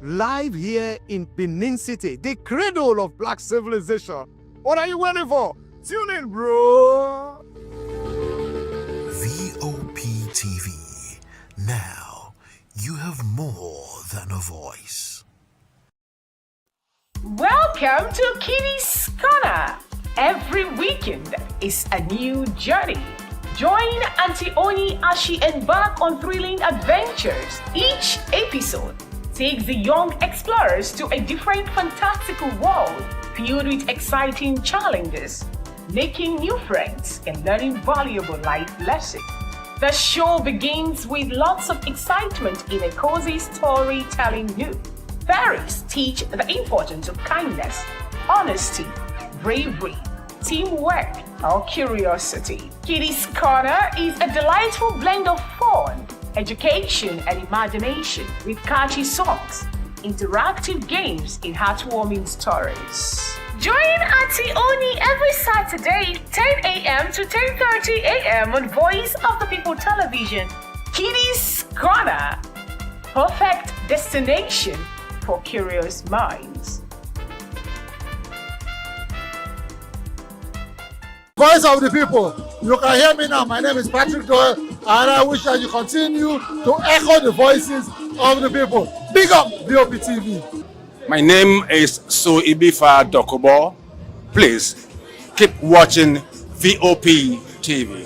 Live here in Benin City, the cradle of black civilization. What are you waiting for? Tune in, bro. VOP TV. Now, you have more than a voice. Welcome to Kitty's Corner. Every weekend is a new journey. Join Auntie Oni as she embarks on thrilling adventures. Each episode takes the young explorers to a different fantastical world filled with exciting challenges, making new friends and learning valuable life lessons. The show begins with lots of excitement in a cozy storytelling mood. Fairies teach the importance of kindness, honesty, bravery, teamwork, or curiosity. Kitty's Corner is a delightful blend of fun, education, and imagination with catchy songs, interactive games, and heartwarming stories. Join Auntie Oni every Saturday, 10 a.m. to 10:30 a.m. on Voice of the People Television. Kitty's Corner, perfect destination for curious minds. Voice of the people. You can hear me now. My name is Patrick Doyle, and I wish that you continue to echo the voices of the people. Big up VOP TV. My name is Suibifa Dokobo. Please keep watching VOP TV.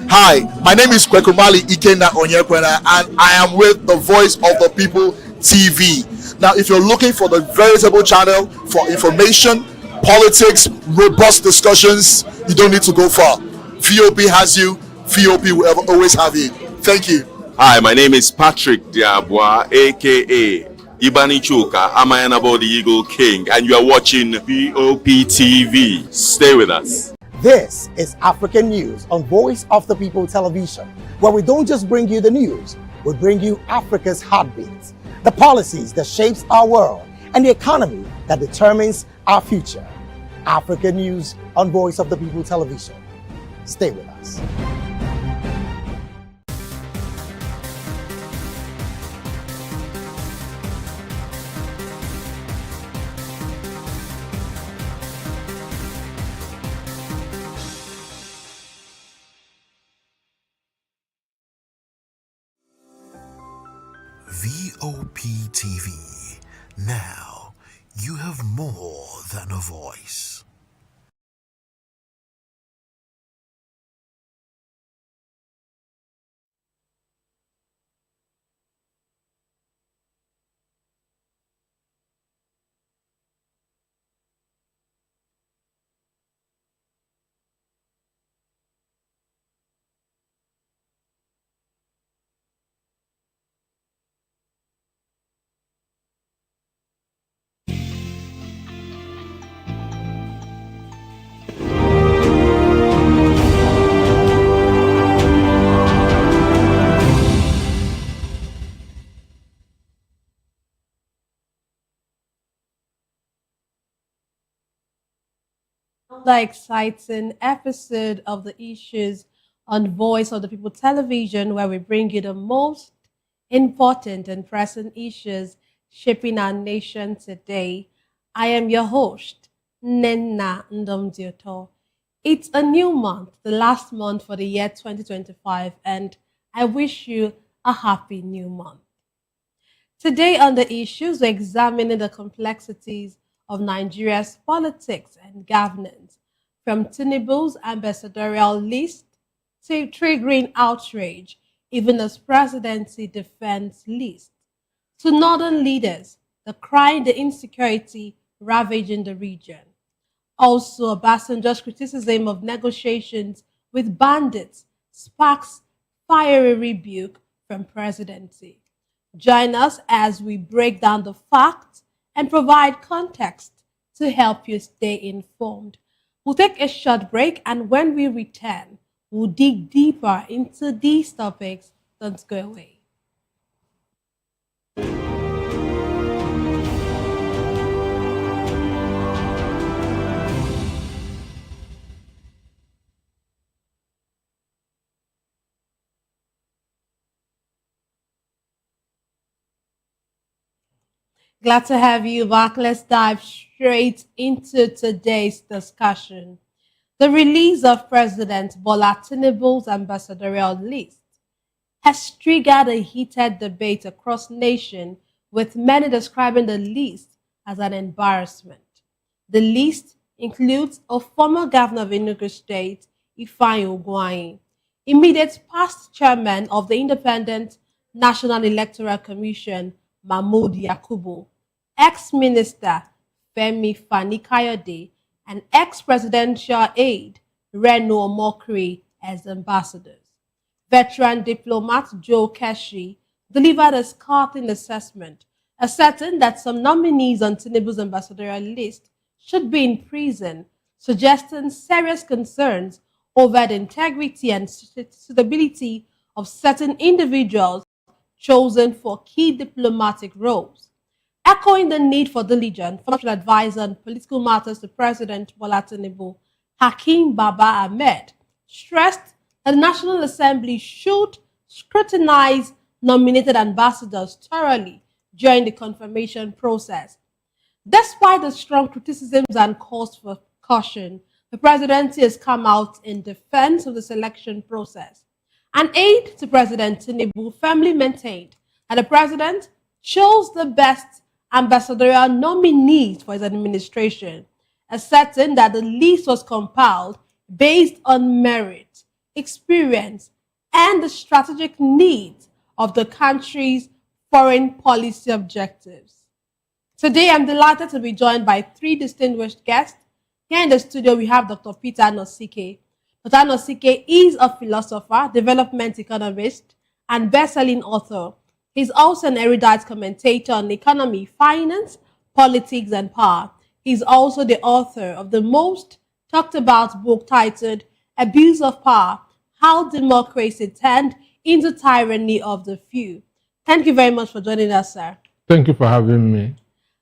Hi, my name is Kwekumali Ikenda Onyekwena, and I am with the Voice of the People TV. Now, if you're looking for the veritable channel for information, politics, robust discussions, you don't need to go far. VOP has you. VOP will always have you. Thank you. Hi, my name is Patrick Diabwa, aka Ibani Chuka, Amayanabo the Eagle King, and you are watching VOP TV. Stay with us. This is African News on Voice of the People Television, where we don't just bring you the news, we bring you Africa's heartbeats, the policies that shapes our world, and the economy that determines our future. African News on Voice of the People Television. Stay with us. VOP TV. Now, you have more than a voice. Another exciting episode of the issues on Voice of the People television, where we bring you the most important and pressing issues shaping our nation today. I am your host, Nenna Ndomdioto. It's a new month, the last month for the year 2025, and I wish you a happy new month. Today on the issues, we're examining the complexities of Nigeria's politics and governance, from Tinubu's ambassadorial list to triggering outrage, even as presidency defense list, to northern leaders, the crying the insecurity ravaging the region. Also, Obasanjo's criticism of negotiations with bandits sparks fiery rebuke from presidency. Join us as we break down the facts and provide context to help you stay informed. We'll take a short break, and when we return, we'll dig deeper into these topics. Don't go away. Glad to have you back. Let's dive straight into today's discussion. The release of President Bola Tinubu's ambassadorial list has triggered a heated debate across the nation, with many describing the list as an embarrassment. The list includes a former governor of Enugu State, Ifeanyi Ugwuanyi, immediate past chairman of the Independent National Electoral Commission, Mahmood Yakubu, ex-minister Femi Fani-Kayode, and ex-presidential aide Reno Omokri as ambassadors. Veteran diplomat Joe Keshi delivered a scathing assessment, asserting that some nominees on Tinubu's ambassadorial list should be in prison, suggesting serious concerns over the integrity and suitability of certain individuals chosen for key diplomatic roles. Echoing the need for diligence, former advisor on political matters to President Bola Tinubu, Hakeem Baba Ahmed, stressed that the National Assembly should scrutinize nominated ambassadors thoroughly during the confirmation process. Despite the strong criticisms and calls for caution, the presidency has come out in defense of the selection process. An aide to President Tinubu firmly maintained that the president chose the best ambassadorial nominees for his administration, asserting that the list was compiled based on merit, experience, and the strategic needs of the country's foreign policy objectives. Today, I'm delighted to be joined by three distinguished guests. Here in the studio, we have Dr. Peter Nosike. Dr. Nosike is a philosopher, development economist, and best-selling author. He's also an erudite commentator on economy, finance, politics, and power. He's also the author of the most talked about book titled Abuse of Power: How Democracy Turned into Tyranny of the Few. Thank you very much for joining us, sir. Thank you for having me.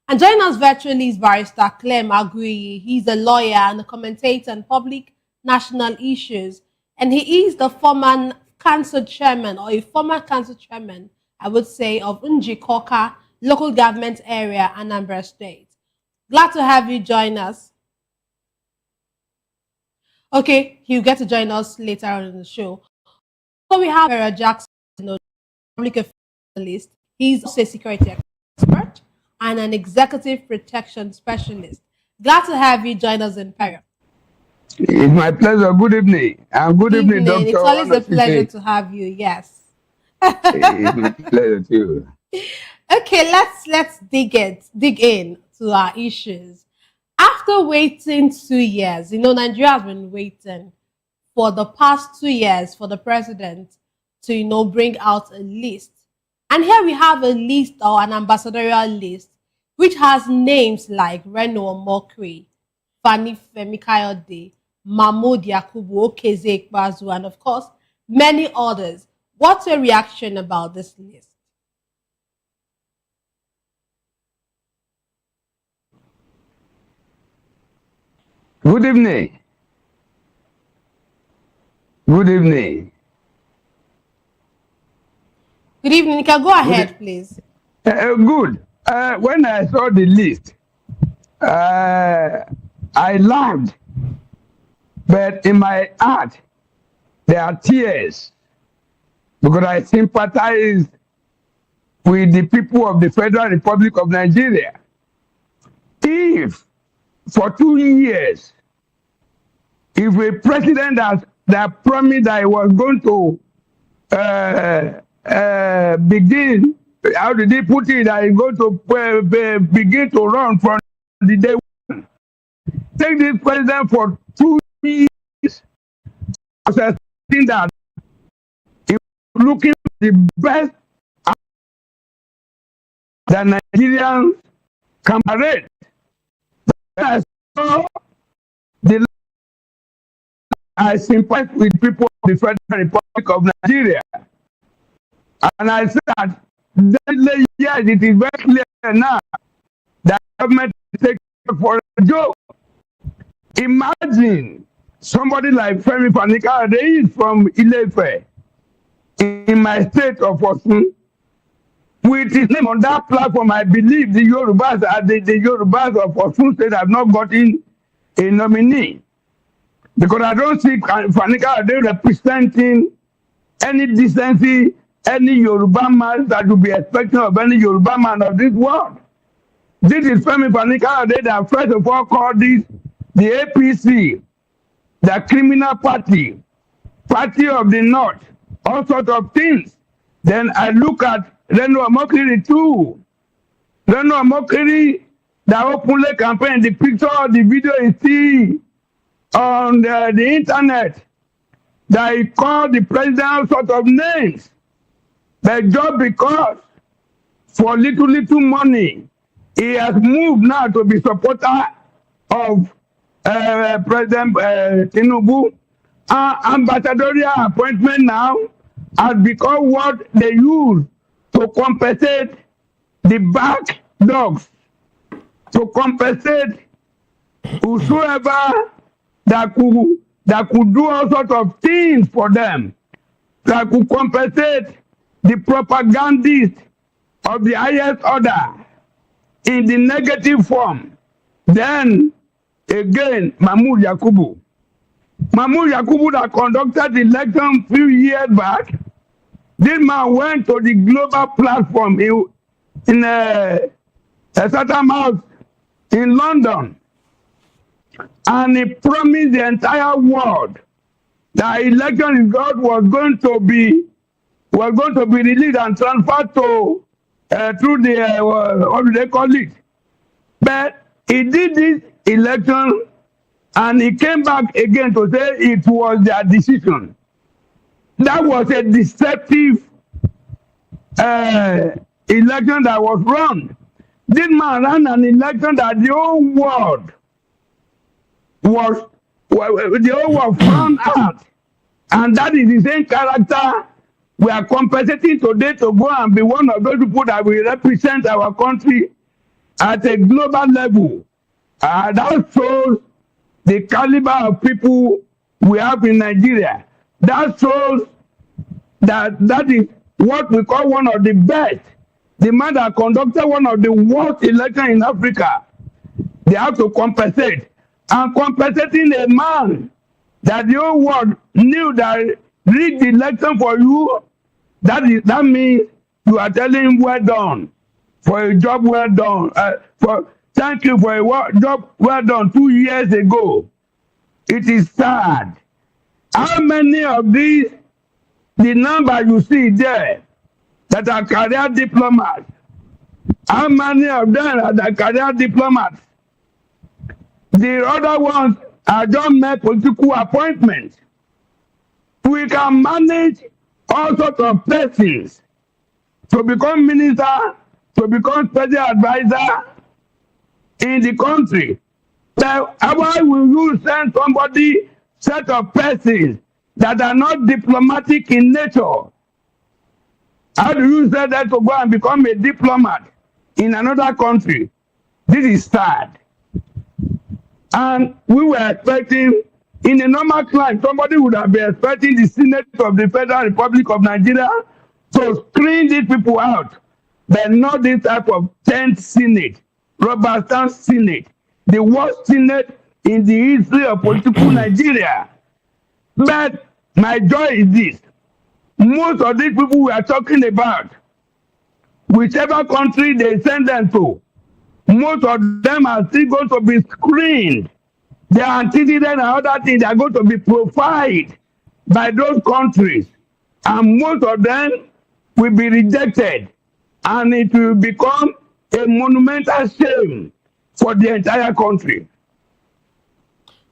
And joining us virtually is Barrister Clem Aguiyi. He's a lawyer and a commentator on public national issues. And he is the former council chairman, or a former council chairman, I would say, of Njikoka local government area, Anambra State. Glad to have you join us. Okay, he'll get to join us later on in the show. So we have Vera Jackson, public affairs analyst. He's also a security expert and an executive protection specialist. Glad to have you join us in Paris. It's my pleasure. Good evening. And good evening, Dr. It's always a pleasure to have you, yes. It's my pleasure too. Okay, let's dig in to our issues. After waiting 2 years, Nigeria has been waiting for the past 2 years for the president to, bring out a list. And here we have a list, or an ambassadorial list, which has names like Reno Omokri, Fani Femi-Kayode, Mahmood Yakubu, Okeze Ikpeazu, and of course, many others. What's your reaction about this list? Good evening. Good evening. Good evening. You can go ahead, please. Good. When I saw the list, I laughed. But in my heart, there are tears, because I sympathize with the people of the Federal Republic of Nigeria. If for 2 years, if a president that promised that he was going to begin, how did he put it, that he's going to begin to run from the day one, take this president for 2 years, assessing that he was looking for the best that Nigerians can parade. I saw the I sympathize with people of the Federal Republic of Nigeria. And I said that yes, it is very clear now that government is taking for a joke. Imagine somebody like Femi Fani-Kayode is from Ile-Ife in my state of Osun. with his name on that platform, I believe the Yorubas, the Yorubas of Osun State have not gotten a nominee. Because I don't see Fanika Ade representing any decency, any Yoruba man that would be expecting of any Yoruba man of this world. This is Femi Fanika Ade that first of all called this the APC, the criminal party, party of the North, all sorts of things. Then I look at Reno Amokiri too. Reno Amokiri, the openly campaign, the picture, the video you see on the internet, that he called the president sort of names. But just because for little money, he has moved now to be supporter of President Tinubu. Ambassadorial appointment now has become what they use to compensate the back dogs, to compensate whosoever that could do all sorts of things for them, that could compensate the propagandists of the highest order in the negative form. Then again, Mahmoud Yakubu that conducted the election a few years back, this man went to the global platform in a certain house in London, and he promised the entire world that election result was going to be released and transferred to through the what do they call it? But he did this election and he came back again to say it was their decision. That was a deceptive election that was run. This man ran an election that the whole world found out. And that is the same character we are compensating today to go and be one of those people that will represent our country at a global level. That shows the caliber of people we have in Nigeria. That shows that is what we call one of the best. The man that conducted one of the worst elections in Africa, they have to compensate. And compensating a man that the whole world knew that rigged the election for you, that means you are telling him well done for a job well done. Thank you for a job well done 2 years ago. It is sad. How many of these, the number you see there, that are career diplomats, how many of them are the career diplomats? The other ones are just mere political appointments. We can manage all sorts of persons to become minister, to become special advisor in the country. So why will you send somebody, set of persons that are not diplomatic in nature? How do you say that to go and become a diplomat in another country? This is sad. And we were expecting, in a normal climate, somebody would have been expecting the Senate of the Federal Republic of Nigeria to screen these people out, but not this type of 10th Senate, rubber stamp Senate, the worst Senate in the history of political Nigeria. But my joy is this. Most of these people we are talking about, whichever country they send them to, most of them are still going to be screened. Their antecedents and other things are going to be profiled by those countries. And most of them will be rejected. And it will become a monumental shame for the entire country.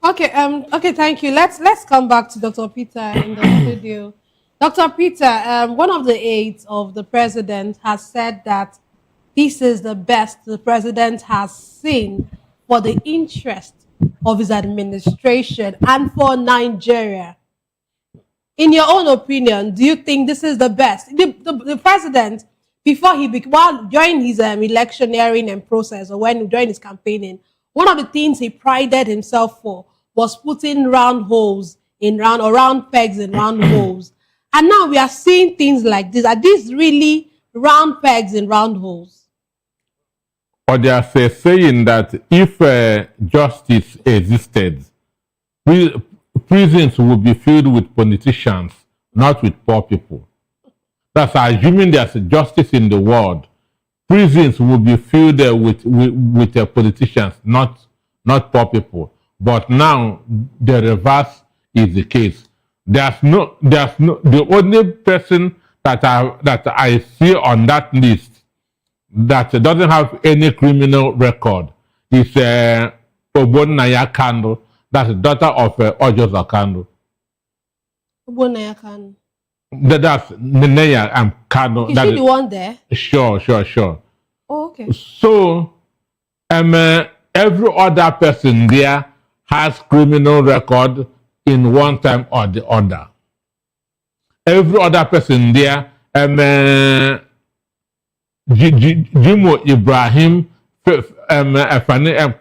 Okay, thank you. Let's come back to Dr. Peter in the studio. Dr. Peter, one of the aides of the president has said that this is the best the president has seen for the interest of his administration and for Nigeria. In your own opinion, do you think this is the best? The president, during his electioneering and process, or during his campaigning, one of the things he prided himself for was putting round pegs in round holes. And now we are seeing things like this. Are these really round pegs in round holes. Or there's a saying that if justice existed, prisons would be filled with politicians, not with poor people. That's assuming there's justice in the world. Prisons will be filled with politicians, not poor people. But now the reverse is the case. The only person that I see on that list that doesn't have any criminal record is Ogbonnaya Kanu. That's the daughter of Ojoza Kanu. Ogbonnaya Kanu. That's Nenea Kanu. Is she the one there? Sure. Oh, okay. So, every other person there has criminal record in one time or the other. Every other person there, Jimo Ibrahim, Efani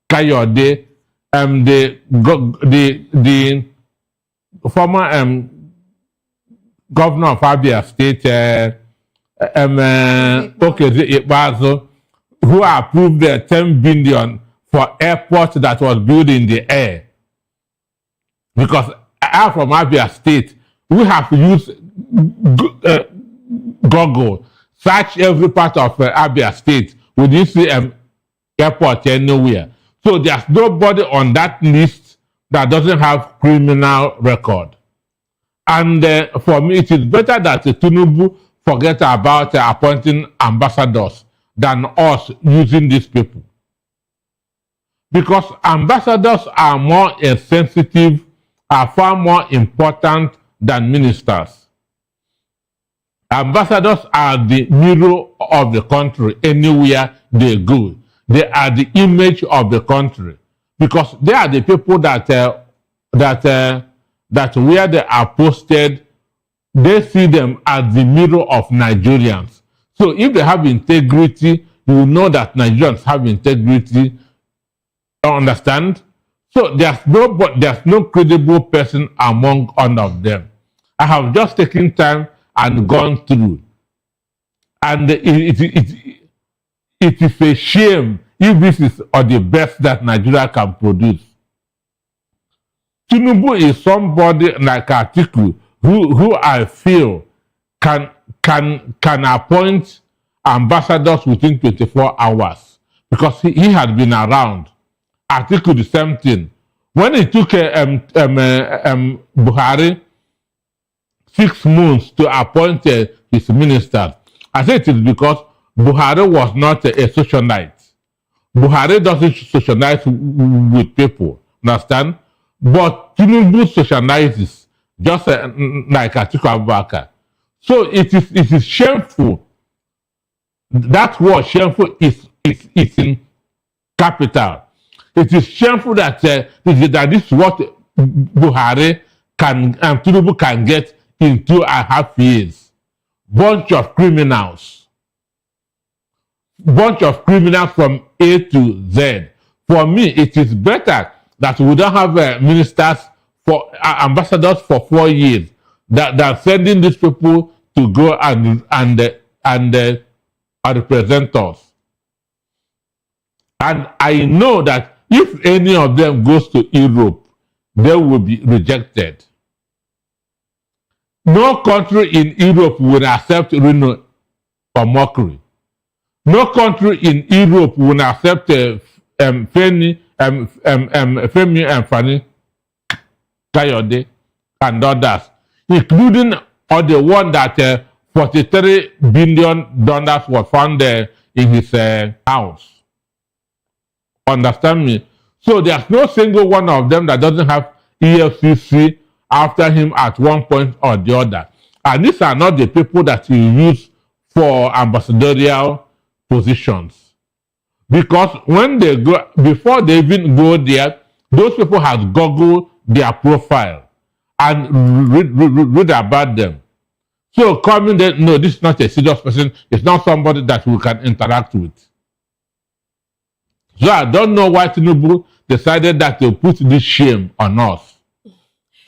Kayode, the former governor of Abia State, who approved the 10 billion for airport that was built in the air. Because I'm from Abia State, we have used Google, search every part of Abia State. We didn't see airport anywhere. So there's nobody on that list that doesn't have criminal record. And for me, it is better that Tinubu forget about appointing ambassadors than us using these people. Because ambassadors are more sensitive, are far more important than ministers. Ambassadors are the mirror of the country anywhere they go. They are the image of the country because they are the people that where they are posted, they see them as the mirror of Nigerians. So if they have integrity, you know that Nigerians have integrity. You understand? So there's no credible person among all of them. I have just taken time and gone through. And it is a shame if this is the best that Nigeria can produce. Tinubu is somebody like Atiku who I feel can appoint ambassadors within 24 hours because he had been around. Atiku the same thing. When he took Buhari 6 months to appoint his ministers, I say it is because Buhari was not a socialite. Buhari doesn't socialize with people, understand? But Tinubu socializes just like Atiku Abubakar. So it is shameful. That word shameful is in capital. It is shameful that this is what Buhari Tinubu can get in 2.5 years. Bunch of criminals from A to Z. For me, it is better that we don't have ministers for ambassadors for 4 years than sending these people to go and represent us. And I know that if any of them goes to Europe, they will be rejected. No country in Europe will accept Reno or mockery. No country in Europe will accept Femi and Fani Kayode and others, including the one that $43 billion was found in his house. Understand me? So there's no single one of them that doesn't have EFCC after him at one point or the other. And these are not the people that you use for ambassadorial positions. Because when they go, before they even go there, those people have Googled their profile and read about them. So coming there, no, this is not a serious person. It's not somebody that we can interact with. So I don't know why Tinubu decided that to put this shame on us.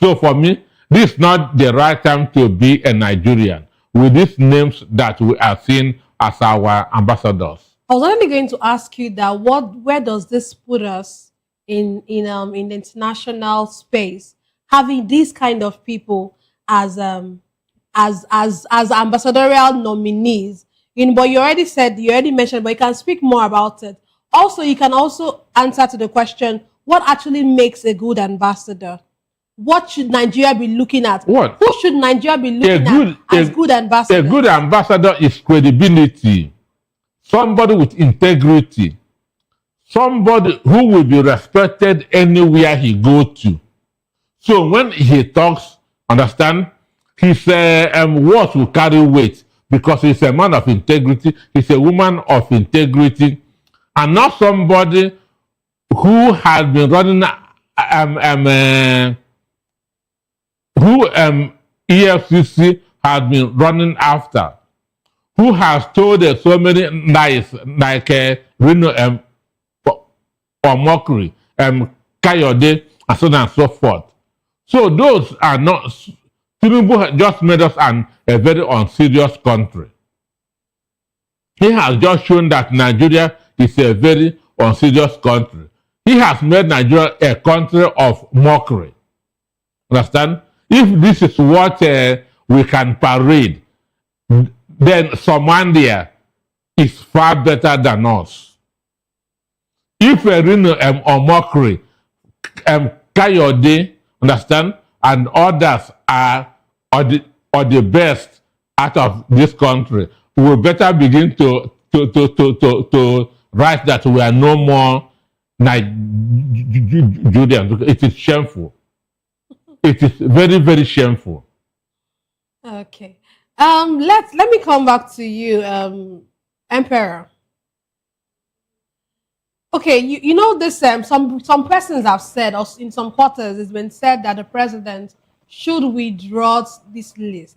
So for me, this is not the right time to be a Nigerian. with these names that we are seeing as our ambassadors. I was only going to ask you that where does this put us in the international space, having these kind of people as ambassadorial nominees? But you already mentioned, but you can speak more about it. Also, you can also answer to the question, what actually makes a good ambassador? What should Nigeria be looking at? What? Who should Nigeria be looking at as good ambassador? A good ambassador is credibility. Somebody with integrity. Somebody who will be respected anywhere he goes to. So when he talks, understand, his words will carry weight because he's a man of integrity, he's a woman of integrity, and not somebody who has been running EFCC has been running after, who has told so many lies like Reno or Mockery, Kayode, and so on and so forth. So those are not. Tinubu just made us a very unserious country. He has just shown that Nigeria is a very unserious country. He has made Nigeria a country of mockery. Understand? If this is what we can parade, then Somalia is far better than us. If Reno or Mockery, Kayode, understand, and others are the best out of this country, we better begin to write that we are no more Nigerians. It is shameful. It is very, very shameful. Okay. Let me come back to you, Emperor. Okay, you know this. Some persons have said, or in some quarters, it's been said that the president should withdraw this list.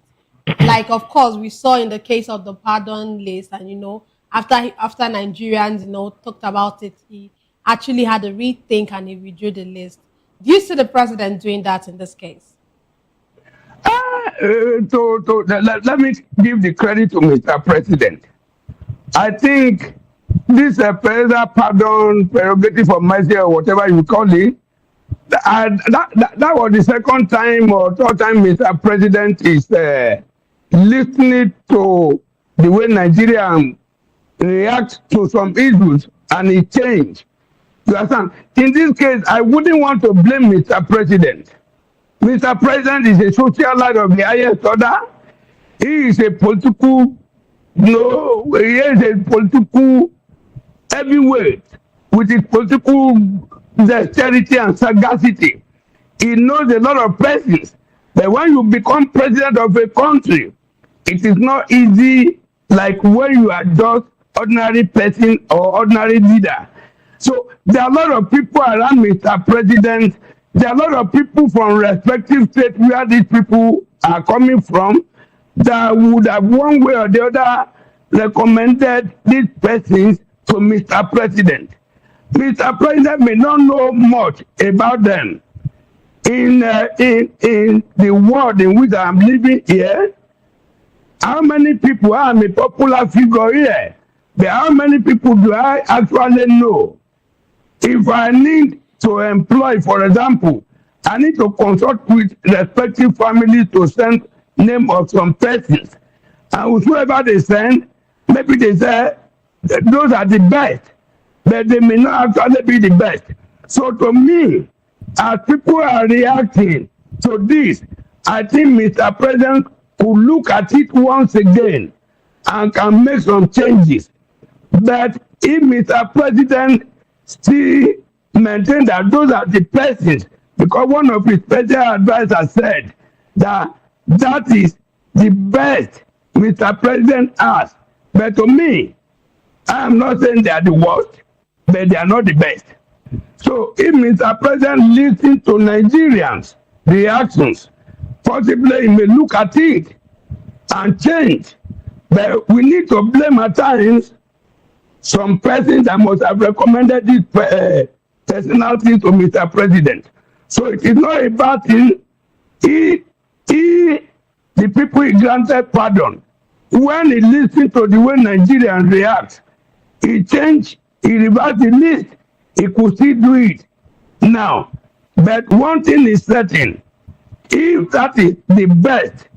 Like, of course, we saw in the case of the pardon list, and after Nigerians, talked about it, he actually had a rethink and he withdrew the list. Do you see the president doing that in this case? Let me give the credit to Mr. President. I think this president pardon prerogative of mercy or whatever you call it, that was the second time or third time Mr. President is listening to the way Nigerians react to some issues, and he changed. You understand? In this case, I wouldn't want to blame Mr. President. Mr. President is a socialite of the highest order. He is a political, he is a political heavyweight with his political dexterity and sagacity. He knows a lot of persons. But when you become president of a country, it is not easy like when you are just ordinary person or ordinary leader. So there are a lot of people around Mr. President. There are a lot of people from respective states where these people are coming from that would have one way or the other recommended these persons to Mr. President. Mr. President may not know much about them. In the world in which I am living here, how many people, I am a popular figure here, but how many people do I actually know? If I need to employ, for example, I need to consult with respective families to send name of some persons. And whoever they send, maybe they say those are the best, but they may not actually be the best. So to me, as people are reacting to this, I think Mr. President could look at it once again and can make some changes. But if Mr. President still maintain that those are the persons, because one of his special advisors said that is the best Mr. President has. But to me, I am not saying they are the worst, but they are not the best. So if Mr. President listens to Nigerians' reactions, possibly he may look at it and change. But we need to blame at times some persons that must have recommended this personality to Mr. President. So it is not a bad thing. The people he granted pardon, when he listened to the way Nigerians react, he changed, he reversed the list. He could still do it now. But one thing is certain, if that is the best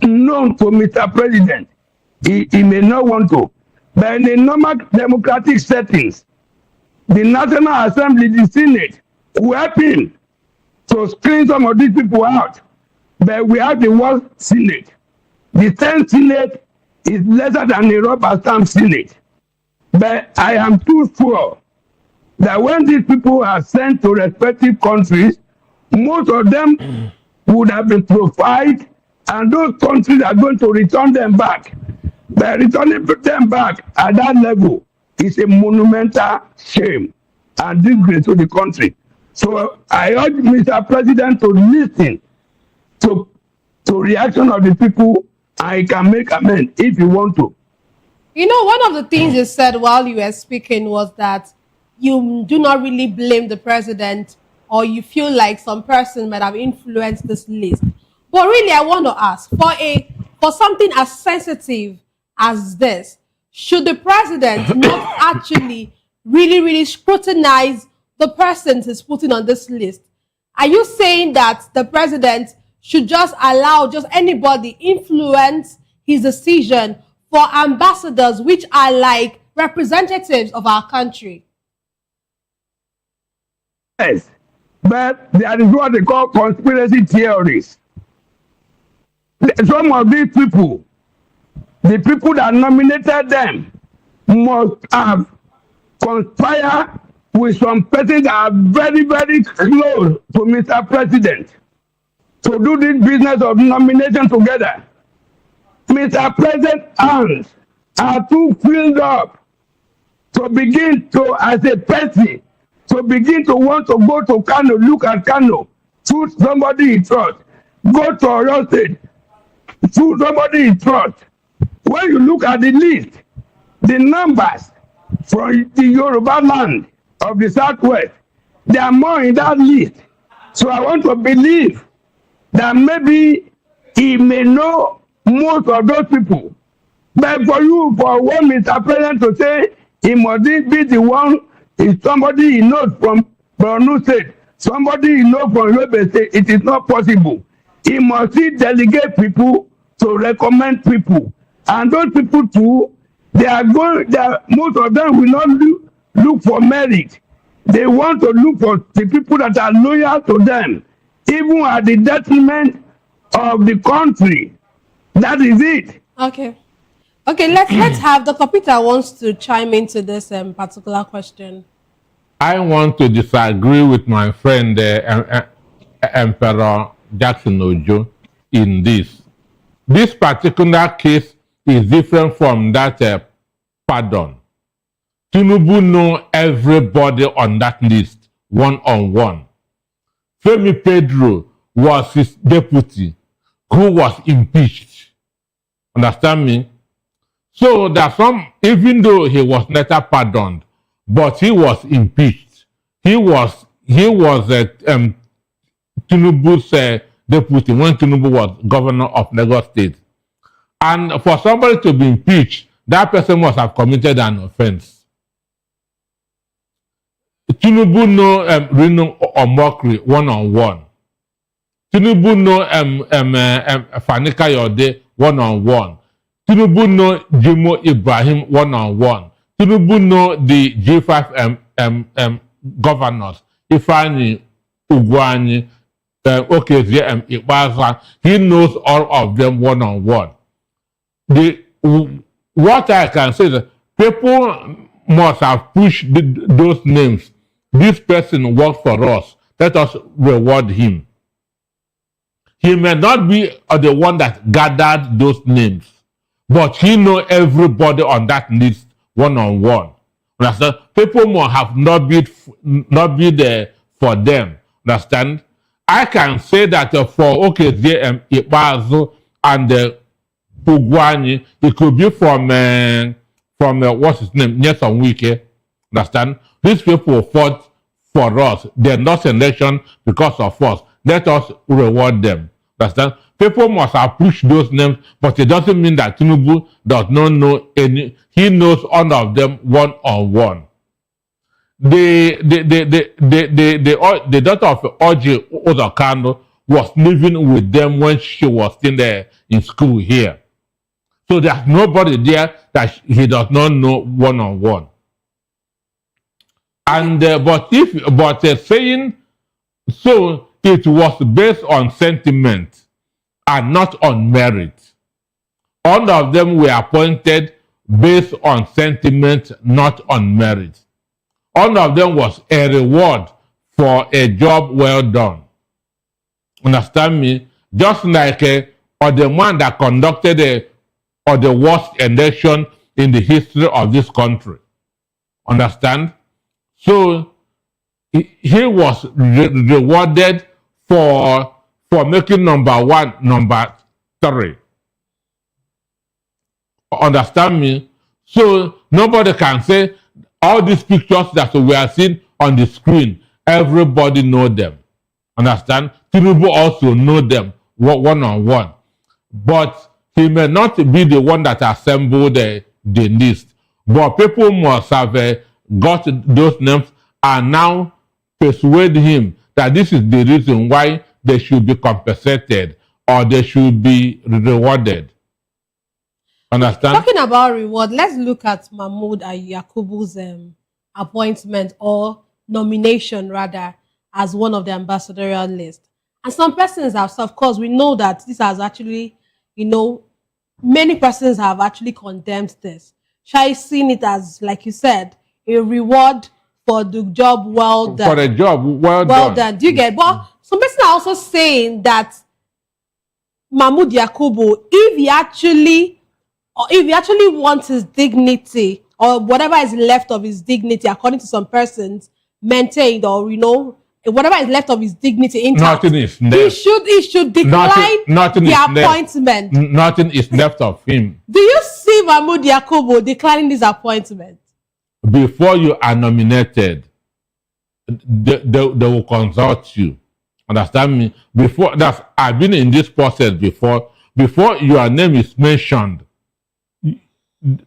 known to Mr. President, he may not want to. But in the normal democratic settings, the National Assembly, the Senate, will help him to screen some of these people out. But we have the worst Senate. The 10th Senate is lesser than the rubber stamp Senate. But I am too sure that when these people are sent to respective countries, most of them would have been profiled, and those countries are going to return them back. But returning them back at that level is a monumental shame and disgrace to the country. So I urge Mr. President to listen to reaction of the people, and he can make amends if you want to. You know, one of the things you said while you were speaking was that you do not really blame the president, or you feel like some person might have influenced this list. But really, I want to ask, for something as sensitive as this, should the president not actually really scrutinize the persons he's putting on this list? Are you saying that the president should just allow just anybody influence his decision for ambassadors, which are like representatives of our country? Yes, but there is what they call conspiracy theories. Some of these people, the people that nominated them, must have conspired with some persons that are very close to Mr. President to do this business of nomination together. Mr. President's hands are too filled up to begin to, as a person, to begin to want to go to Kano, look at Kano, choose somebody he trusts, go to Oyo State, choose somebody he trusts. When you look at the list, the numbers from the Yoruba land of the Southwest, there are more in that list. So I want to believe that maybe he may know most of those people. But for one Mr. President to say he must be the one, is somebody he knows from Borno State, somebody he knows from Yobe State, it is not possible. He must delegate people to recommend people. And those people too, most of them will not look for merit. They want to look for the people that are loyal to them, even at the detriment of the country. That is it. Okay, let's have the computer wants to chime into this particular question. I want to disagree with my friend Emperor Jackson Ojo in this. This particular case is different from that pardon. Tinubu know everybody on that list one-on-one. Femi Pedro was his deputy who was impeached. Understand me? So that even though he was later pardoned, but he was impeached. He was Tinubu's deputy when Tinubu was governor of Lagos State. And for somebody to be impeached, that person must have committed an offense. Tinubu know Reno Omokri one-on-one. Tinubu know Fanika Yode one-on-one. Tinubu know Jimo Ibrahim one-on-one. Tinubu know the G5 governors, Ifani, Ugwani, Okezie, Ikbaza. He knows all of them one-on-one. What I can say is that people must have pushed those names. This person worked for us. Let us reward him. He may not be the one that gathered those names, but he knows everybody on that list one-on-one. Understand? People must have not be there for them. Understand? I can say that for Okezie, Ikbazu and Pugwani, it could be from what's his name, Nyesom Wike. Understand? These people fought for us. They're not election because of us. Let us reward them. Understand? People must have pushed those names, but it doesn't mean that Tinubu does not know any. He knows all of them one on one. The daughter of Oji Ozokano was living with them when she was still there in school here. So there's nobody there that he does not know one on one. And saying so, it was based on sentiment and not on merit. All of them were appointed based on sentiment, not on merit. All of them was a reward for a job well done. Understand me? Just like or the one that conducted or the worst election in the history of this country. Understand? So he was rewarded for making number 1, number 3. Understand me? So nobody can say all these pictures that we are seeing on the screen, everybody know them. Understand? Tinubu also know them one on one. But he may not be the one that assembled the list. But people must have got those names and now persuade him that this is the reason why they should be compensated or they should be rewarded. Understand? Talking about reward, let's look at Mahmoud Yakubu's appointment or nomination rather as one of the ambassadorial list. And some persons have, of course, we know that this has actually, many persons have actually condemned this. Shai seen it as, like you said, a reward for the job well done. For the job well done. Do you get? But some persons are also saying that Mahmoud Yakubu, if he actually wants his dignity or whatever is left of his dignity, according to some persons, maintained or whatever is left of his dignity intact, nothing is left. He should decline the appointment. Nothing is left of him. Do you see Mahmoud Yakubu declining this appointment? Before you are nominated, they will consult you. Understand me? Before that, I've been in this process before. Before your name is mentioned,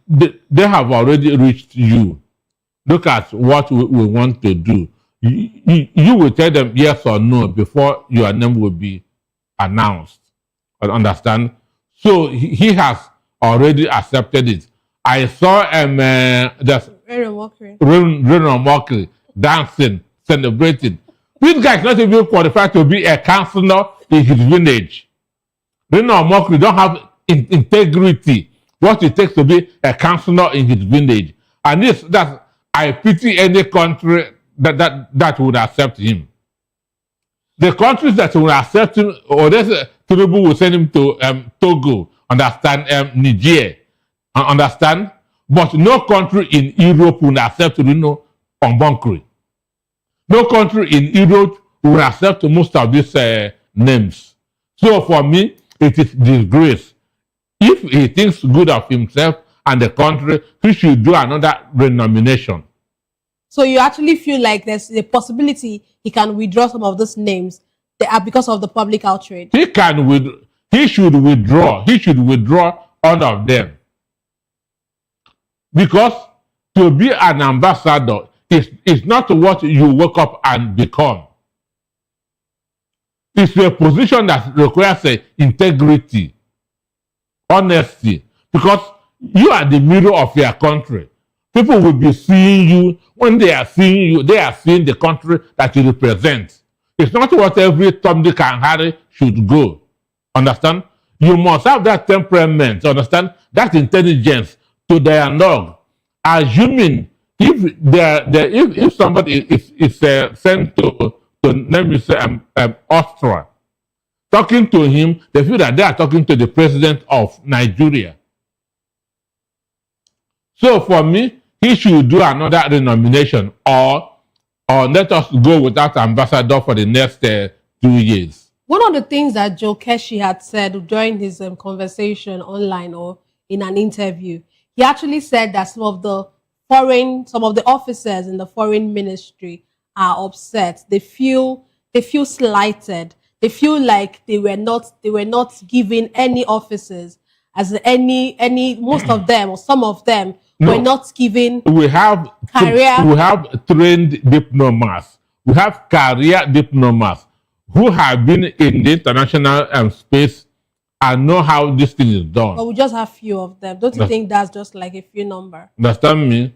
they have already reached you. Look at what we want to do. You will tell them yes or no before your name will be announced. Understand? So he has already accepted it. I saw Reno Mockery dancing, celebrating. This guy is not even qualified to be a councillor in his village. Reno Mockery don't have integrity. What it takes to be a councillor in his village. And that I pity any country that would accept him. The countries that will accept him, or Tinubu will send him to Togo, understand, Niger, understand? But no country in Europe will accept Reno Ombonkri. No country in Europe will accept most of these names. So for me, it is disgrace. If he thinks good of himself and the country, he should do another renomination. So you actually feel like there's a possibility he can withdraw some of those names because of the public outrage? He should withdraw. He should withdraw all of them. Because to be an ambassador is not what you wake up and become. It's a position that requires integrity, honesty, because you are the mirror of your country. People will be seeing you. When they are seeing you, they are seeing the country that you represent. It's not what every Tom, Dick, and Harry should go. Understand? You must have that temperament, understand? That intelligence to dialogue. Assuming if somebody is sent to let me say Austria, talking to him, they feel that they are talking to the president of Nigeria. So for me, he should do another renomination or let us go without ambassador for the next 2 years. One of the things that Joe Keshi had said during his conversation online or in an interview, he actually said that some of the officers in the foreign ministry are upset. They feel slighted. They feel like they were not given any offices, as any most of them or some of them were not given We have career. we have trained diplomats. We have career diplomats who have been in the international space and know how this thing is done. But we just have few of them. Don't you think that's just like a few number? Understand me?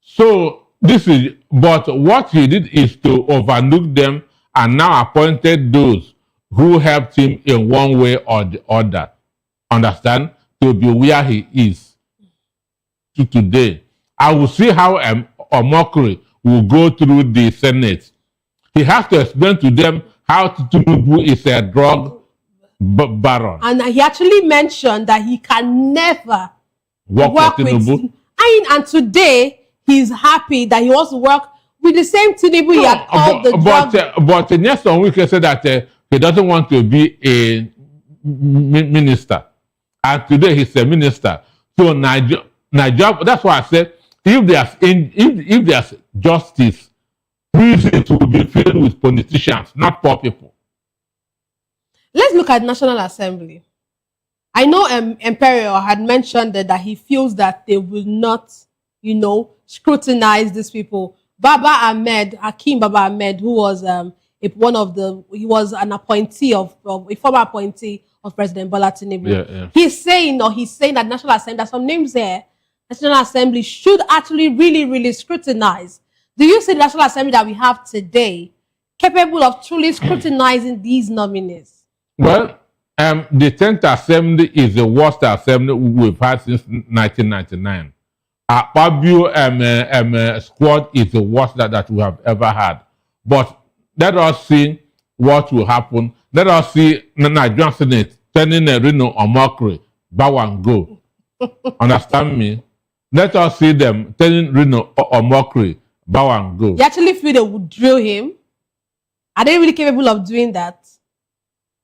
So but what he did is to overlook them and now appointed those who helped him in one way or the other. Understand? To be where he is to today. I will see how Omokri will go through the Senate. He has to explain to them how Tinubu is a drug baron. And he actually mentioned that he can never work with Tinubu. And today he's happy that he wants to work with the same Tinubu he had called the drug. But Nelson Wike said that he doesn't want to be a minister. And today he's a minister. So Nigeria, that's why I said, if there's justice, prison will be filled with politicians, not poor people. Let's look at National Assembly. I know Imperial had mentioned that he feels that they will not, scrutinize these people. Hakeem Baba Ahmed, who was he was an appointee of a former appointee of President Bola Tinubu. He's saying that National Assembly, there's some names there, National Assembly should actually really, really scrutinize. Do you see the National Assembly that we have today capable of truly scrutinizing these nominees? Well, the 10th Assembly is the worst assembly we've had since 1999. Our Babio squad is the worst that we have ever had. But let us see what will happen. Let us see Nigerian Senate turning Reno Omokri, bow and go. Understand me? Let us see them turning Reno Omokri, bow and go. You actually feel they would drill him? Are they really capable of doing that?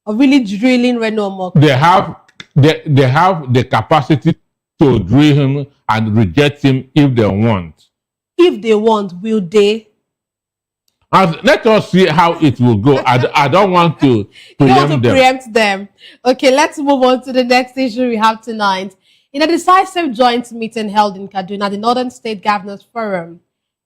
Of really drilling Reno Omokri? They have the capacity to drill him and reject him if they want. If they want, will they? Let us see how it will go. I don't want to preempt them. Okay, let's move on to the next issue we have tonight. In a decisive joint meeting held in Kaduna, the Northern State Governors Forum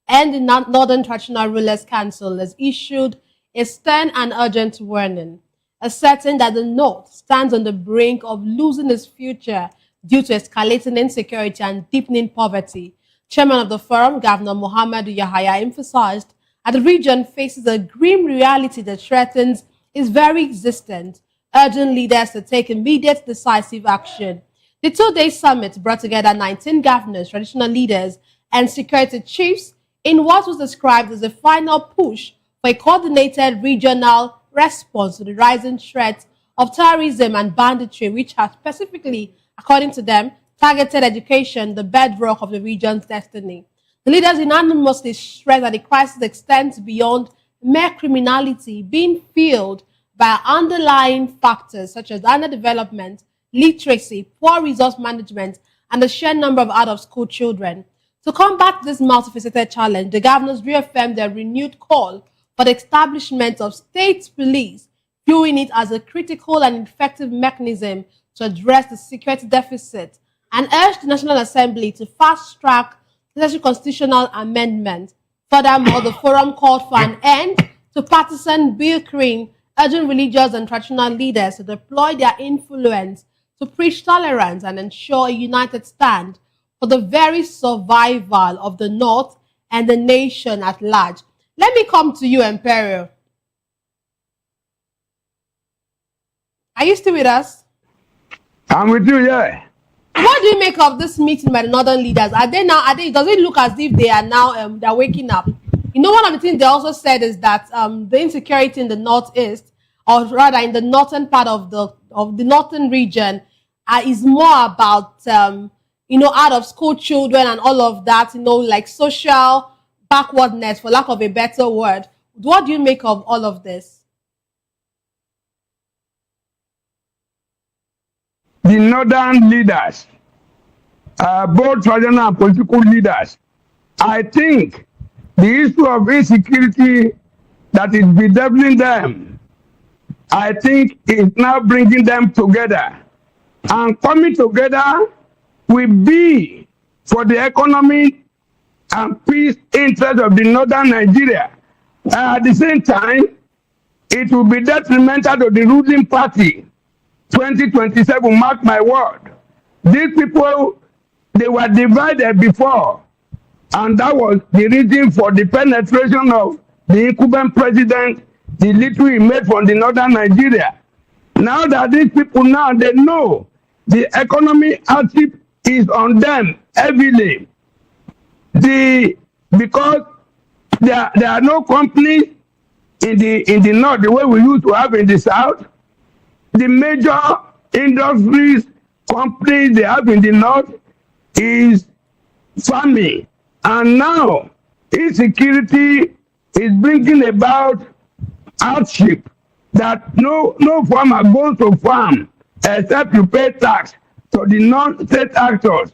and the Northern Traditional Rulers Council has issued a stern and urgent warning, asserting that the North stands on the brink of losing its future due to escalating insecurity and deepening poverty. Chairman of the forum, Governor Muhammadu Yahaya, emphasized that the region faces a grim reality that threatens its very existence, urging leaders to take immediate decisive action. The two-day summit brought together 19 governors, traditional leaders, and security chiefs in what was described as a final push for a coordinated regional response to the rising threat of terrorism and banditry, which has specifically, according to them, targeted education, the bedrock of the region's destiny. The leaders unanimously stressed that the crisis extends beyond mere criminality, being fueled by underlying factors such as underdevelopment, literacy, poor resource management, and the sheer number of out-of-school children. To combat this multifaceted challenge, the governors reaffirmed their renewed call for the establishment of state police, viewing it as a critical and effective mechanism to address the security deficit, and urged the National Assembly to fast-track necessary constitutional amendment. Furthermore, the forum called for an end to partisan bickering, urging religious and traditional leaders to deploy their influence to preach tolerance and ensure a united stand for the very survival of the North and the nation at large. Let me come to you, Imperial. Are you still with us? I'm with you, yeah. What do you make of this meeting by the northern leaders? Does it look as if they are now they're waking up? One of the things they also said is that the insecurity in the northeast, or rather in the northern part of the northern region, is more about out of school children and all of that, like social backwardness, for lack of a better word. What do you make of all of this? The northern leaders, both traditional and political leaders, I think the issue of insecurity that is bedeviling them I think is now bringing them together. And coming together will be for the economy and peace interest of the northern Nigeria. At the same time, it will be detrimental to the ruling party. 2027, mark my word. These people, they were divided before, and that was the reason for the penetration of the incumbent president, the little he made from the northern Nigeria. Now that these people now, they know the economy hardship is on them heavily. Because there are no companies in the north the way we used to have in the south. The major industries companies they have in the north is farming, and now insecurity is bringing about hardship that no farmer goes to farm except you pay tax to the non-state actors.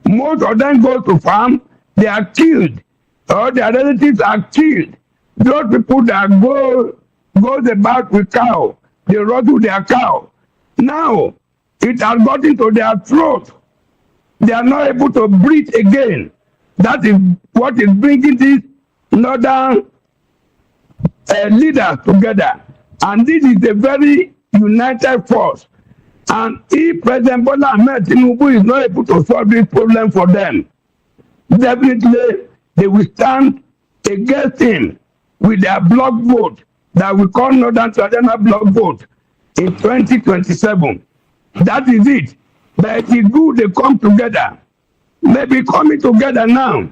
Most of them go to farm, they are killed, or their relatives are killed. Those people that goes about with cow, they rattle their cow. Now it has got into their throat. They are not able to breathe again. That is what is bringing these northern leaders together. And this is a very united force. And if President Bola Ahmed Tinubu is not able to solve this problem for them, definitely they will stand against him with their block vote that we call Northern Traditional Block Vote in 2027. That is it. But it is good they come together. Maybe coming together now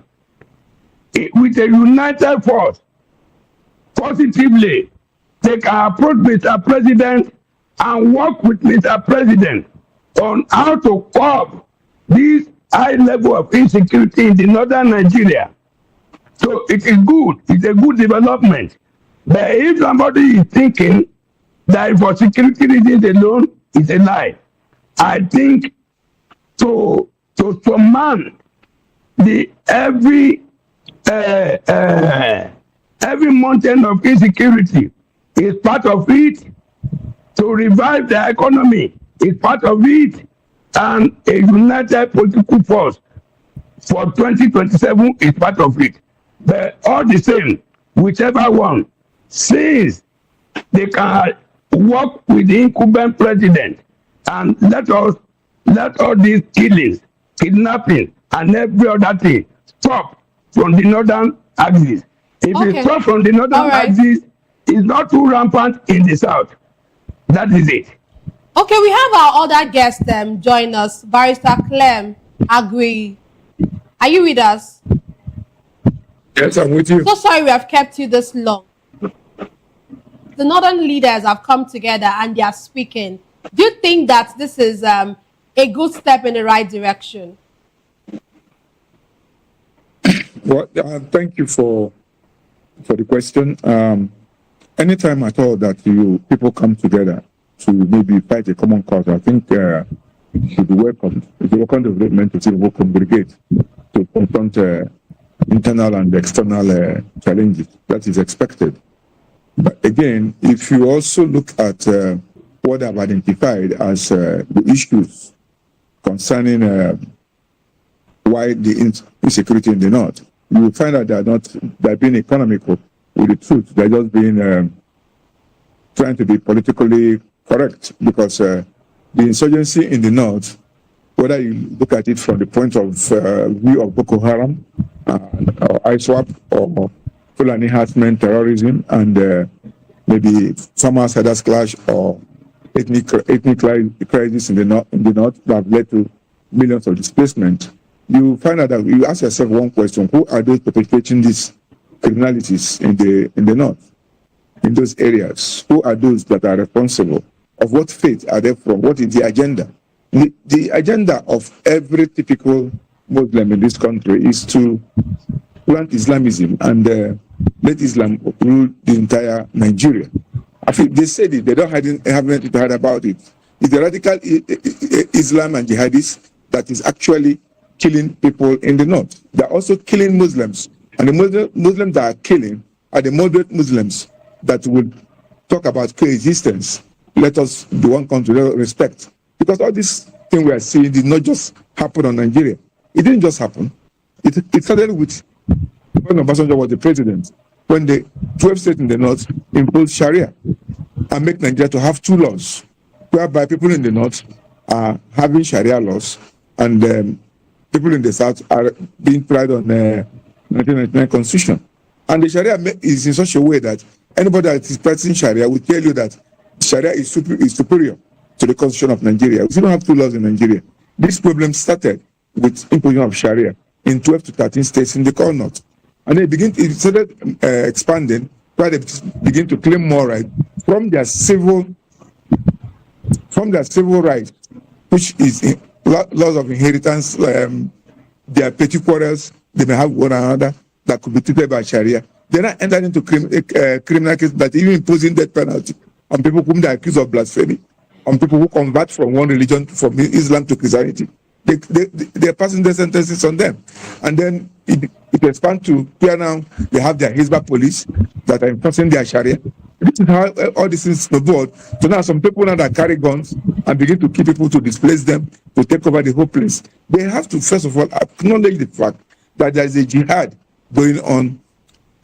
with a united force, positively, they can approach Mr. President and work with Mr. President on how to curb this high level of insecurity in the northern Nigeria. So it is good. It's a good development. But if somebody is thinking that for security reasons alone, it's a lie. I think to surmount every mountain of insecurity is part of it. To revive the economy is part of it, and a united political force for 2027 is part of it. But all the same, whichever one, since they can work with the incumbent president and let all these killings, kidnapping, and every other thing stop from the northern axis. If it stops from the northern axis, it's not too rampant in the south. That is it. Okay, we have our other guest join us, Barrister Clem Agui. Are you with us? Yes, I'm with you. So sorry we have kept you this long. The northern leaders have come together and they are speaking. Do you think that this is a good step in the right direction? Well, thank you for the question. Anytime at all that people come together to maybe fight a common cause, I think should be welcomed. It's a welcome development to see people congregate to confront internal and external challenges. That is expected. But again, if you also look at what I've identified as the issues concerning why the insecurity in the north, you will find that they're being economical with the truth. They're just being trying to be politically correct, because the insurgency in the north, whether you look at it from the point of view of Boko Haram, or ISWAP, or Fulani Herdsmen terrorism, and maybe farmers herders clash, or ethnic crisis in the north that have led to millions of displacement, you find out that you ask yourself one question: who are those perpetrating these criminalities in the north, in those areas? Who are those that are responsible? Of what faith are they from? What is the agenda? The agenda of every typical Muslim in this country is to plant Islamism and let Islam rule the entire Nigeria. I think they said it, they don't have anything to hide about it. It's the radical Islam and jihadists that is actually killing people in the north. They're also killing Muslims. And the Muslims that are killing are the moderate Muslims that would talk about coexistence let us be one country, let us respect. Because all this thing we are seeing did not just happen on Nigeria. It didn't just happen. It started with when Ambassadorial was the president, when the 12 states in the north imposed Sharia and make Nigeria to have 2 laws, whereby people in the north are having Sharia laws and people in the south are being tried on the 1999 constitution. And the Sharia is in such a way that anybody that is practicing Sharia will tell you that Sharia is superior to the constitution of Nigeria. We don't have 2 laws in Nigeria. This problem started with imposition of Sharia in 12 to 13 states in the core north. And it started expanding, where they begin to claim more rights from their civil rights, which is laws of inheritance, their petty quarrels they may have one another that could be treated by Sharia. They're not entering into criminal cases that even imposing death penalty on people whom they are accused of blasphemy, on people who convert from one religion, from Islam to Christianity. They're passing their sentences on them. And then it expands to where now they have their Hizbah police that are enforcing their Sharia. This is how all these things snowballed. So now some people now that carry guns and begin to kill people, to displace them, to take over the whole place. They have to, first of all, acknowledge the fact that there is a jihad going on,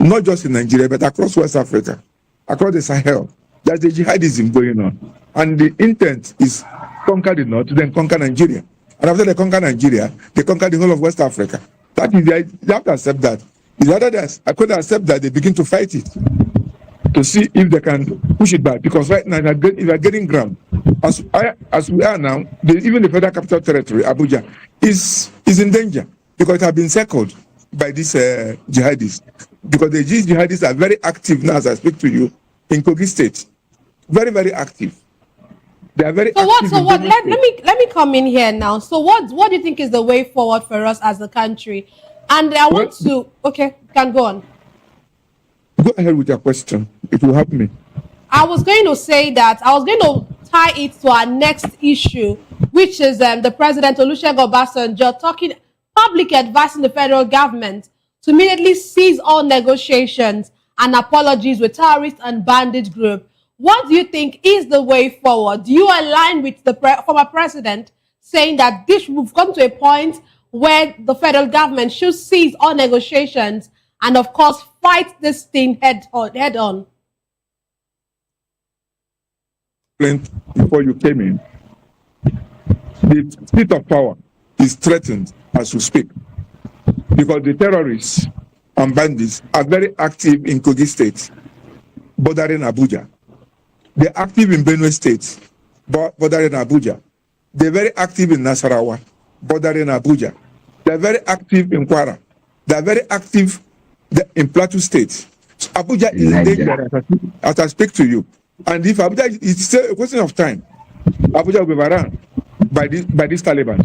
not just in Nigeria, but across West Africa, across the Sahel. There's a jihadism going on. And the intent is conquer the north, then conquer Nigeria. And after they conquer Nigeria, they conquer the whole of West Africa. That is, they have to accept that. It's other than I could accept that they begin to fight it to see if they can push it back. Because right now, if they are getting ground, as we are now, even the Federal Capital Territory, Abuja, is in danger because it has been circled by these jihadists. Because these jihadists are very active now, as I speak to you, in Kogi State. Very, very active. They are very active. So what? Let me come in here now. So what do you think is the way forward for us as a country? And I want to. Okay, can go on. Go ahead with your question. It will help me. I was going to say that I was going to tie it to our next issue, which is the President Olusegun Obasanjo talking publicly advising the federal government to immediately cease all negotiations and apologies with terrorist and bandit group. What do you think is the way forward? Do you align with the former president saying that we've come to a point where the federal government should cease all negotiations and, of course, fight this thing head on? Before you came in, the seat of power is threatened as we speak because the terrorists and bandits are very active in Kogi State, bordering Abuja. They're active in Benue State, bordering Abuja. They're very active in Nasarawa, bordering Abuja. They're very active in Kwara. They're very active in Plateau State. So Abuja is in danger as I speak to you. And if Abuja, it's still a question of time. Abuja will be overrun by these Taliban,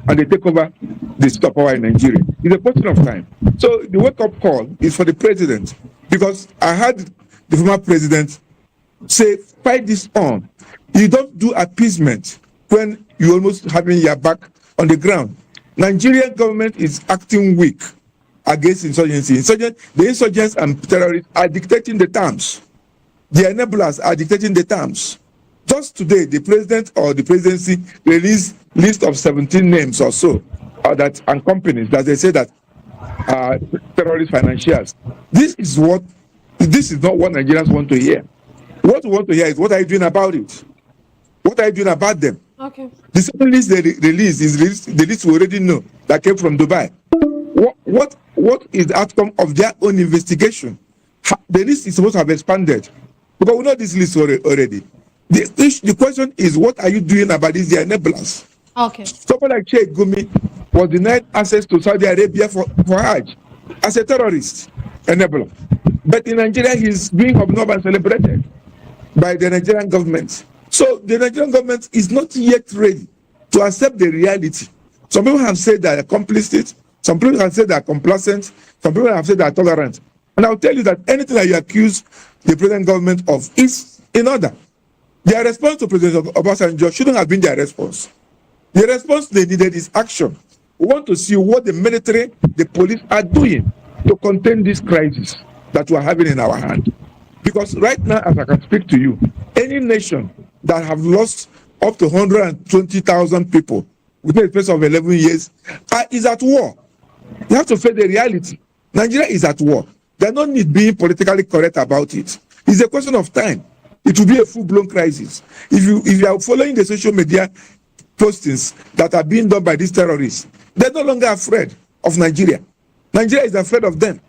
and they take over the seat of power in Nigeria. It's a question of time. So the wake-up call is for the president, because I heard the former president say, fight this on. You don't do appeasement when you're almost having your back on the ground. Nigerian government is acting weak against insurgency. The insurgents and terrorists are dictating the terms. The enablers are dictating the terms. Just today, the president or the presidency released list of 17 names or so and companies that they say that are terrorist financiers. This is not what Nigerians want to hear. What we want to hear is, what are you doing about it? What are you doing about them? Okay. The second list they released is the list we already know that came from Dubai. What is the outcome of their own investigation? The list is supposed to have expanded, because we know this list already. The question is, what are you doing about these enablers? Okay. Someone like Sheikh Gumi was denied access to Saudi Arabia for Hajj as a terrorist enabler. But in Nigeria, he's being observed and celebrated by the Nigerian government. So the Nigerian government is not yet ready to accept the reality. Some people have said they are complicit. Some people have said they are complacent. Some people have said they are tolerant. And I'll tell you that anything that you accuse the present government of is in order. Their response to President Obasanjo shouldn't have been their response. The response they needed is action. We want to see what the military, the police are doing to contain this crisis that we are having in our hand. Because right now, as I can speak to you, any nation that have lost up to 120,000 people within a space of 11 years is at war. You have to face the reality. Nigeria is at war. There's no need being politically correct about it. It's a question of time. It will be a full-blown crisis. If you are following the social media postings that are being done by these terrorists, they're no longer afraid of Nigeria. Nigeria is afraid of them.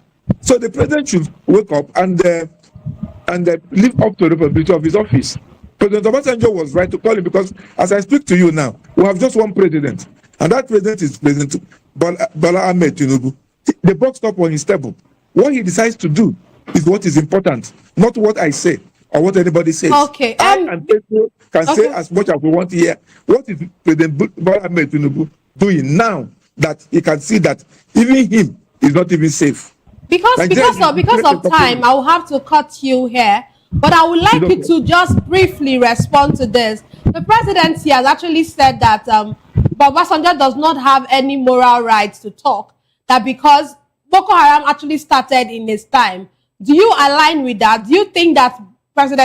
So the president should wake up and live up to the responsibility of his office. President Obasanjo was right to call him because, as I speak to you now, we have just one president, and that president is President Bola Ahmed Tinubu. The buck stops on his table. What he decides to do is what is important, not what I say or what anybody says. Okay. I and people can say as much as we want to hear. What is President Bola Ahmed Tinubu doing now that he can see that even him is not even safe? Because of time, I will have to cut you here. But I would like you to just briefly respond to this. The presidency has actually said that Obasanjo does not have any moral rights to talk, that because Boko Haram actually started in his time. Do you align with that? Do you think that former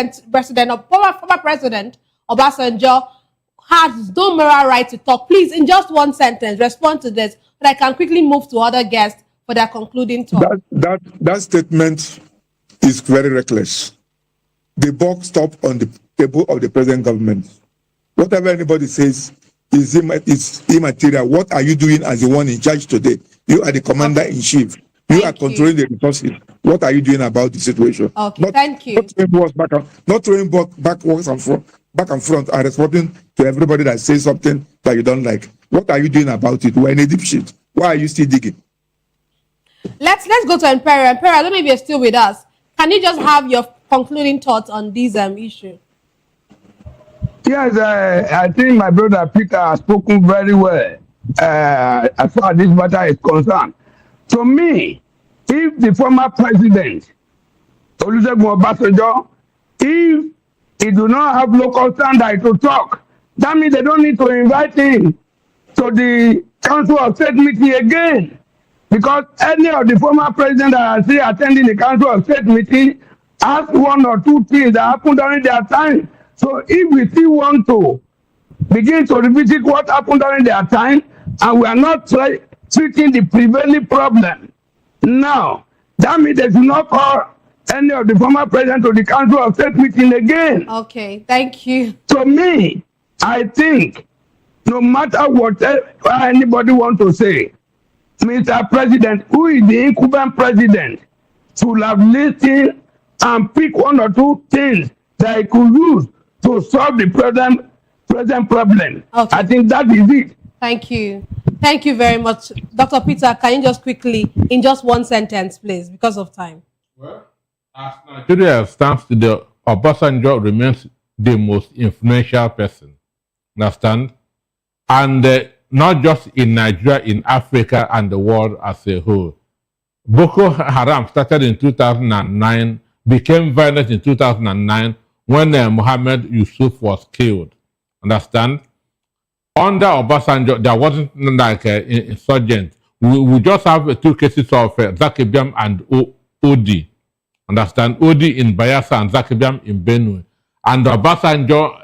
President Obasanjo has no moral right to talk? Please, in just one sentence, respond to this, but I can quickly move to other guests for their concluding talk. That statement is very reckless. The buck stops on the table of the present government. Whatever anybody says is immaterial. What are you doing as the one in charge today? You are the commander-in-chief. You are controlling the resources. What are you doing about the situation? Okay, thank you. Not throwing backwards and front and responding to everybody that says something that you don't like. What are you doing about it? We're in a deep shit. Why are you still digging? Let's go to Imperial. Imperial, I don't know if you're still with us. Can you just have your concluding thoughts on this issue? Yes, I think my brother Peter has spoken very well as far as this matter is concerned. To me, if the former president, Olusegun Obasanjo, if he do not have local standard to talk, that means they don't need to invite him to the Council of State meeting again. Because any of the former presidents that are still attending the Council of State meeting ask one or two things that happened during their time. So if we still want to begin to revisit what happened during their time, and we are not treating the prevailing problem now, that means they should not call any of the former presidents to the Council of State meeting again. Okay, thank you. To me, I think no matter what anybody want to say, Mr. President, who is the incumbent president, should have listened and pick one or two things that he could use to solve the present problem. Okay. I think that is it. Thank you. Thank you very much. Dr. Peter, can you just quickly, in just one sentence, please, because of time? Well, as Nigeria stands today, Obasanjo remains the most influential person. Understand? And not just in Nigeria, in Africa and the world as a whole. Boko Haram started in 2009, became violent in 2009 when Mohammed Yusuf was killed. Understand? Under Obasanjo, there wasn't like an insurgent. We just have two cases of Zakibiam and Odi. Understand? Odi in Bayelsa and Zakibiam in Benue. And Obasanjo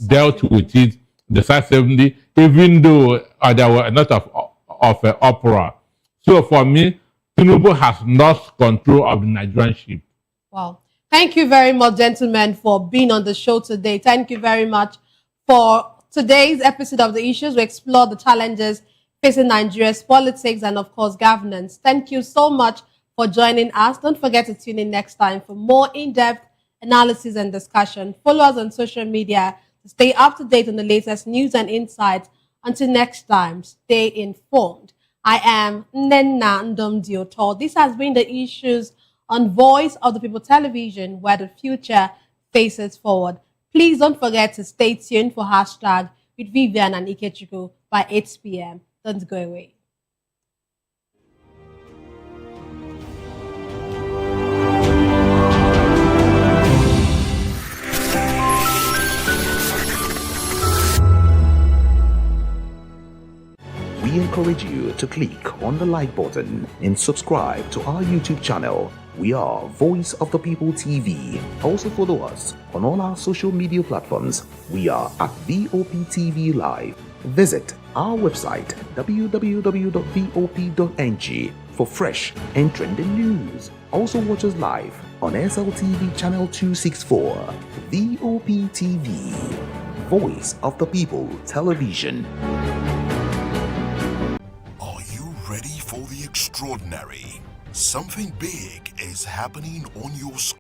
dealt with it decisively, even though there were a lot of uproar. So for me, Tinubu has lost control of the Nigerian ship. Wow. Thank you very much, gentlemen, for being on the show today. Thank you very much for today's episode of The Issues. We explore the challenges facing Nigeria's politics and, of course, governance. Thank you so much for joining us. Don't forget to tune in next time for more in-depth analysis and discussion. Follow us on social media to stay up to date on the latest news and insights. Until next time, stay informed. I am Nnenna Ndomdioto. This has been The Issues on Voice of the People Television, where the future faces forward. Please don't forget to stay tuned for hashtag with Vivian and Ikechukwu by 8 p.m. Don't go away. We encourage you to click on the like button and subscribe to our YouTube channel We are Voice of the People TV. Also follow us on all our social media platforms. We are at VOP TV Live. Visit our website www.vop.ng for fresh and trending news. Also watch us live on SLTV channel 264. VOP TV, Voice of the People Television. Are you ready for the extraordinary? Something big is happening on your screen.